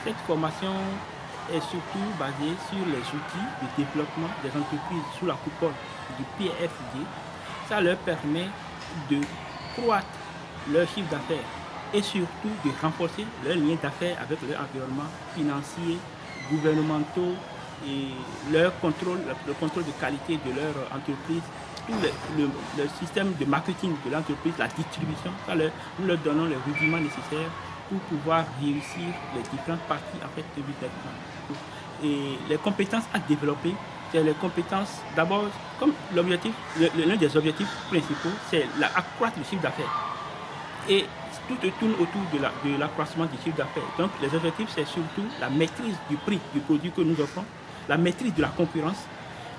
Cette formation est surtout basée sur les outils de développement des entreprises sous la coupole du PFD. Ça leur permet de croître leur chiffre d'affaires et surtout de renforcer leurs liens d'affaires avec leur environnement financier, gouvernementaux et le contrôle de qualité de leur entreprise, tout le système de marketing de l'entreprise, la distribution, nous leur donnons les rudiments nécessaires pour pouvoir réussir les différentes parties en fait de business plan. Et les compétences à développer, c'est les compétences d'abord, comme l'objectif, l'un des objectifs principaux, c'est accroître le chiffre d'affaires. Et tout tourne autour de l'accroissement du chiffre d'affaires. Donc les objectifs, c'est surtout la maîtrise du prix du produit que nous offrons, la maîtrise de la concurrence,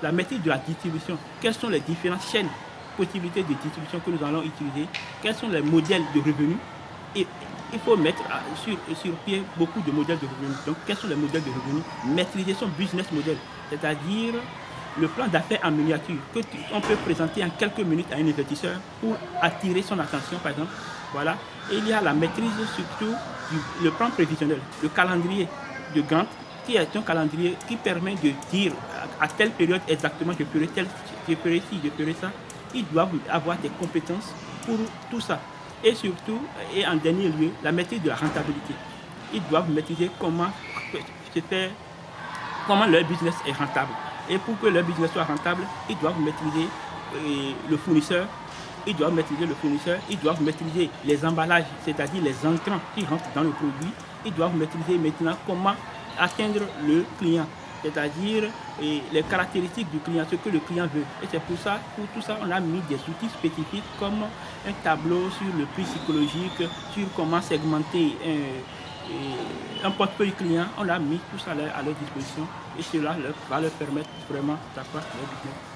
la maîtrise de la distribution. Quelles sont les différentes chaînes, possibilités de distribution que nous allons utiliser, quels sont les modèles de revenus. Et il faut mettre sur pied beaucoup de modèles de revenus. Donc quels sont les modèles de revenus? Maîtriser son business model, c'est-à-dire le plan d'affaires en miniature qu'on peut présenter en quelques minutes à un investisseur pour attirer son attention, par exemple. Voilà. Et il y a la maîtrise surtout le plan prévisionnel, le calendrier de Gantt, qui est un calendrier qui permet de dire à telle période exactement je ferai ci, je ferai ça. Ils doivent avoir des compétences pour tout ça. Et surtout, et en dernier lieu, la maîtrise de la rentabilité. Ils doivent maîtriser comment leur business est rentable. Et pour que leur business soit rentable, ils doivent maîtriser le fournisseur, ils doivent maîtriser les emballages, c'est-à-dire les entrants qui rentrent dans le produit. Ils doivent maîtriser maintenant comment atteindre le client, c'est-à-dire les caractéristiques du client, ce que le client veut. Et c'est pour tout ça, on a mis des outils spécifiques comme un tableau sur le prix psychologique, sur comment segmenter un portefeuille client. On a mis tout ça à leur disposition et cela va leur permettre vraiment d'accroître leur business.